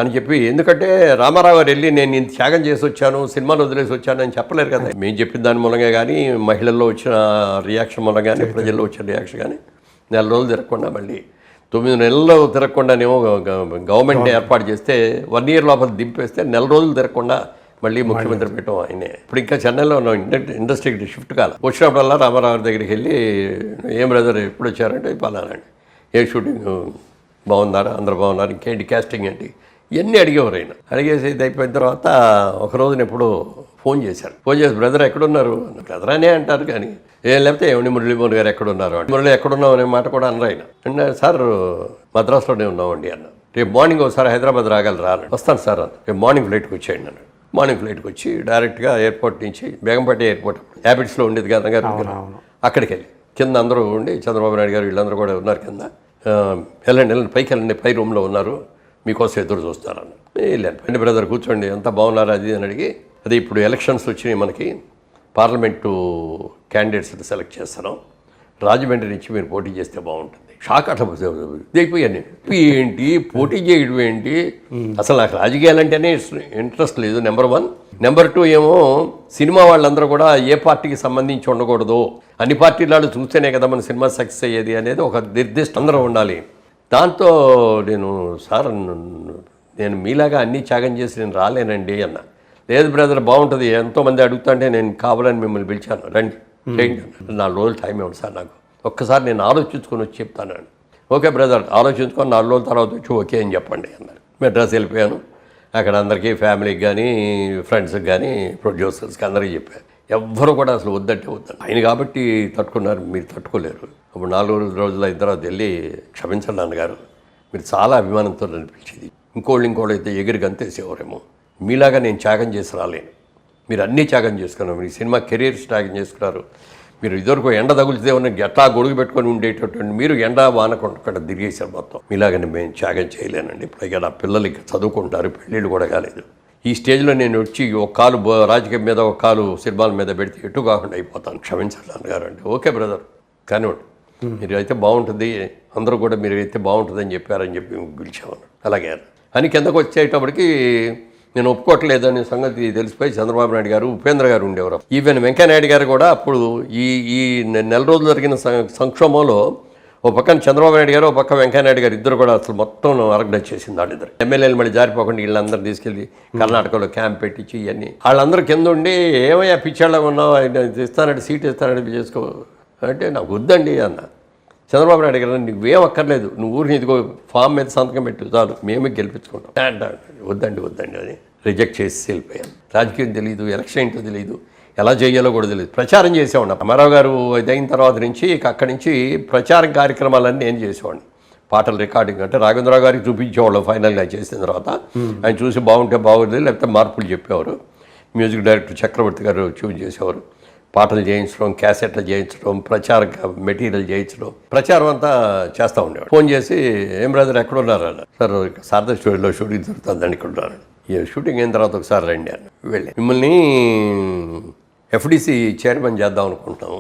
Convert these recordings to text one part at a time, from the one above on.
అని చెప్పి, ఎందుకంటే రామారావు గారు వెళ్ళి నేను ఇంత త్యాగం చేసి వచ్చాను, సినిమాలు వదిలేసి వచ్చాను అని చెప్పలేరు కదా. మేము చెప్పిన దాని మూలంగా కానీ, మహిళల్లో వచ్చిన రియాక్షన్ మూలంగా కానీ, ప్రజల్లో వచ్చిన రియాక్షన్ కానీ, నెల రోజులు తిరగకుండా మళ్ళీ 9 నెలలు తిరగకుండానేమో గవర్నమెంట్ ఏర్పాటు చేస్తే 1 year లోపల దింపేస్తే నెల రోజులు తిరగకుండా మళ్ళీ ముఖ్యమంత్రి పెట్టడం ఆయనే. ఇప్పుడు ఇంకా చెన్నైలో ఉన్న ఇండస్ట్రీకి షిఫ్ట్ కాల. వచ్చినప్పుడల్లా రామారావు దగ్గరికి వెళ్ళి, ఏం బ్రదర్ ఎప్పుడు వచ్చారంటే పలానండి, ఏ షూటింగ్ బాగున్నారా, అందరు బాగున్నారు, ఇంకేంటి క్యాస్టింగ్ ఏంటి, ఇవన్నీ అడిగేవారు. ఆయన అడిగేసి ఇది అయిపోయిన తర్వాత ఒక రోజున ఎప్పుడు ఫోన్ చేశారు. ఫోన్ చేసి బ్రదర్ ఎక్కడున్నారు, బ్రదర్ అనే అంటారు కానీ ఏం లేకపోతే ఏమండి మురళీమోహన్ గారు ఎక్కడున్నారు, మురళి ఎక్కడున్నావు అనే మాట కూడా అనరు ఆయన. అంటే సార్ మద్రాసులోనే ఉన్నామండి అన్న, రేపు మార్నింగ్ ఒకసారి హైదరాబాద్ రాగలరా అన్నాడు. వస్తాను సార్ అన్న, రేపు మార్నింగ్ ఫ్లైట్కి వచ్చేయండి అన్నాడు. మార్నింగ్ ఫ్లైట్కి వచ్చి డైరెక్ట్గా ఎయిర్పోర్ట్ నుంచి బేగంపేట ఎయిర్పోర్ట్ హ్యాబిట్స్లో ఉండేది కదా గారు, అక్కడికి వెళ్ళి కింద అందరూ ఉండి చంద్రబాబు నాయుడు గారు వీళ్ళందరూ కూడా ఉన్నారు కింద. వెళ్ళండి పైకి వెళ్ళండి, పై రూమ్లో ఉన్నారు, మీకోసం ఎదురు చూస్తారన్న. వెళ్ళాను. అండి బ్రదర్ కూర్చోండి, అంతా బాగున్నారా అది అని అడిగి, అదే ఇప్పుడు ఎలక్షన్స్ వచ్చినాయి మనకి, పార్లమెంటు క్యాండిడేట్స్ని సెలెక్ట్ చేస్తున్నాం, రాజమండ్రి నుంచి మీరు పోటీ చేస్తే బాగుంటుంది. షాక్ అట్లా దిగిపోయాను. ఏంటి పోటీ చేయడం ఏంటి, అసలు నాకు రాజకీయాలంటేనే ఇంట్రెస్ట్ లేదు, నెంబర్ 1. నెంబర్ 2 ఏమో సినిమా వాళ్ళందరూ కూడా ఏ పార్టీకి సంబంధించి ఉండకూడదు, అన్ని పార్టీల వాళ్ళు చూస్తేనే కదా మన సినిమా సక్సెస్ అయ్యేది అనేది ఒక నిర్దిష్ట అందరూ ఉండాలి. దాంతో నేను సార్ నేను మీలాగా అన్నీ త్యాగం చేసి నేను రాలేనండి అన్న. లేదు బ్రదర్ బాగుంటుంది, ఎంతోమంది అడుగుతుంటే నేను కావాలని మిమ్మల్ని పిలిచాను, రండి చేయండి అన్న. 4 రోజులు టైం ఇవ్వండి సార్ నాకు, ఒక్కసారి నేను ఆలోచించుకొని వచ్చి చెప్తాను. ఓకే బ్రదర్ ఆలోచించుకొని 4 రోజుల తర్వాత వచ్చి ఓకే అని చెప్పండి అన్నారు. మెడ్రాస్ వెళ్ళిపోయాను. అక్కడ అందరికీ ఫ్యామిలీకి కానీ, ఫ్రెండ్స్కి కానీ, ప్రొడ్యూసర్స్కి అందరికీ చెప్పాను. ఎవ్వరు కూడా అసలు వద్దంటే వద్దండి. ఆయన కాబట్టి తట్టుకున్నారు, మీరు తట్టుకోలేరు. అప్పుడు 4 రోజులు అయిన తర్వాత వెళ్ళి, క్షమించండి నాన్నగారు, మీరు చాలా అభిమానంతో అనిపించింది, ఇంకోళ్ళు అయితే ఎగిరి గంతేసేవారేమో, మీలాగా నేను త్యాగం చేసి రాలేను, మీరు అన్నీ త్యాగం చేసుకున్నారు, మీ సినిమా కెరీర్స్ త్యాగం చేసుకున్నారు. మీరు ఇదివరకు ఎండ తగులితే ఉన్న ఎట్లా గొడుగు పెట్టుకొని ఉండేటటువంటి మీరు ఎండ వానకుండా తిరిగేశారు మొత్తం. మీలాగని మేము త్యాగం చేయలేనండి. పైగా నా పిల్లలు ఇంకా చదువుకుంటారు, పెళ్ళిళ్ళు కూడా కాలేదు. ఈ స్టేజ్లో నేను వచ్చి ఒక కాలు రాజకీయం మీద, ఒక కాలు సినిమాల మీద పెడితే ఎటు కాకుండా అయిపోతాను, క్షమించాలి నాన్నగారు అంటే. ఓకే బ్రదర్ కానివ్వండి, మీరు అయితే బాగుంటుంది, అందరూ కూడా మీరు అయితే బాగుంటుందని చెప్పారని చెప్పి పిలిచామన్నాడు. అలాగే అని కిందకు వచ్చేటప్పటికి నేను ఒప్పుకోవట్లేదనే సంగతి తెలిసిపోయి చంద్రబాబు నాయుడు గారు, ఉపేంద్ర గారు ఉండేవారు, ఈవెన్ వెంకయ్యనాయుడు గారు కూడా అప్పుడు ఈ నెల రోజులు జరిగిన సంక్షోభంలో ఒక పక్కన చంద్రబాబు నాయుడు గారు, ఒక పక్క వెంకయ్యనాయుడు గారు, ఇద్దరు కూడా అసలు మొత్తం ఆర్గనైజ్ చేసింది వాళ్ళిద్దరు. ఎమ్మెల్యేలు మళ్ళీ జారిపోకుండా వీళ్ళందరూ తీసుకెళ్ళి కర్ణాటకలో క్యాంప్ పెట్టించి ఇవన్నీ వాళ్ళందరూ కింద ఉండి, ఏమయ్యా పిచ్చాళ్ళ ఉన్నావు, ఇస్తానంటే సీట్ ఇస్తానంటే చేసుకో అంటే, నాకు వద్దండి అన్న. చంద్రబాబు నాయుడు గారు నువ్వేం అక్కర్లేదు, నువ్వు ఊరిని ఇదిగో ఫామ్ మీద సంతకం పెట్టు చాలు, మేమే గెలిపించుకుంటాం. వద్దండి అని రిజెక్ట్ చేసి వెళ్ళిపోయాను. రాజకీయం తెలియదు, ఎలక్షన్ ఏంటో తెలియదు, ఎలా చేయాలో కూడా తెలియదు. ప్రచారం చేసేవాడిని. రామారావు గారు ఇదైన తర్వాత నుంచి అక్కడి నుంచి ప్రచారం కార్యక్రమాలన్నీ నేను చేసేవాడిని. పాటలు రికార్డింగ్ అంటే రాఘవేంద్రరావు గారికి చూపించేవాళ్ళు. ఫైనల్గా చేసిన తర్వాత ఆయన చూసి బాగుంటే బాగుంది, లేకపోతే మార్పులు చెప్పేవారు. మ్యూజిక్ డైరెక్టర్ చక్రవర్తి గారు ట్యూన్ చేసేవారు. పాటలు చేయించడం, క్యాసెట్లు చేయించడం, ప్రచార మెటీరియల్ చేయించడం, ప్రచారం అంతా చేస్తూ ఉండేవాడు. ఫోన్ చేసి, ఏం బ్రదర్ ఎక్కడున్నారు అన్న. సార్ శారదా స్టూడియోలో షూటింగ్ జరుగుతుందని ఇక్కడ ఉన్నారు. షూటింగ్ అయిన తర్వాత ఒకసారి రండి అన్న. వెళ్ళి మిమ్మల్ని ఎఫ్డీసీ చైర్మన్ చేద్దాం అనుకుంటున్నాము,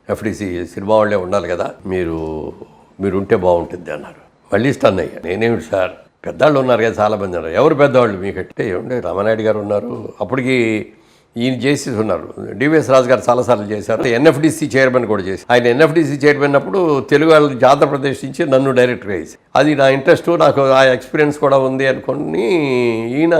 ఎఫ్డీసీ సినిమా వాళ్ళే ఉండాలి కదా, మీరు ఉంటే బాగుంటుంది అన్నారు. మళ్ళీ స్టన్ అయ్యా. నేనేమిటి సార్, పెద్దవాళ్ళు ఉన్నారు కదా చాలామంది అన్నారు. ఎవరు పెద్దవాళ్ళు మీకంటే? ఏమంటే రామానాయుడు గారు ఉన్నారు, అప్పటికి ఈయన చేసి ఉన్నారు. డివిఎస్ రాజు గారు చాలాసార్లు చేశారు. ఎన్ఎఫ్డిసి చైర్మన్ కూడా చేసి, ఆయన ఎన్ఎఫ్డిసి చైర్మన్ అప్పుడు తెలుగు వాళ్ళు ఆంధ్రప్రదేశ్ నుంచి నన్ను డైరెక్ట్గా వేసి, అది నా ఇంట్రెస్ట్, నాకు ఆ ఎక్స్పీరియన్స్ కూడా ఉంది అనుకుని ఈయన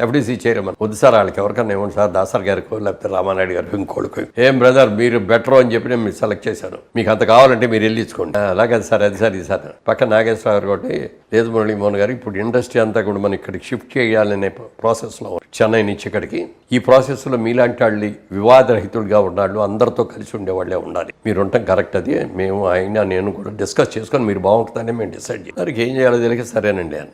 ఎఫ్డిసి చైర్మన్. వద్దు సార్ వాళ్ళకి ఎవరికన్నా ఏమన్నా సార్, దాసర్ గారికో లేకపోతే రామానాయుడు గారికి ఇంకోళ్ళకి, ఏం బ్రదర్ మీరు బెటర్ అని చెప్పి నేను మీరు సెలెక్ట్ చేశాను, మీకు అంత కావాలంటే మీరు వెళ్ళి ఇచ్చుకోండి. అలాగే సార్, అది సార్, ఇది సార్. పక్కన నాగేశ్వరరావు గారు ఒకటి, లేదు మురళీమోహన్ గారు, ఇప్పుడు ఇండస్ట్రీ అంతా కూడా మనం ఇక్కడికి షిఫ్ట్ చేయాలనే ప్రాసెస్లో, చెన్నై నుంచి ఇక్కడికి, ఈ ప్రాసెస్లో మీలాంటి వాళ్ళు వివాదరహితులుగా ఉన్నాళ్ళు, అందరితో కలిసి ఉండేవాళ్ళే ఉండాలి, మీరు ఉండటం కరెక్ట్. అది మేము నేను కూడా డిస్కస్ చేసుకొని మీరు బాగుంటుందని మేము డిసైడ్ చేయాలి. దానికి ఏం చేయాలో తెలియక సరేనండి అని.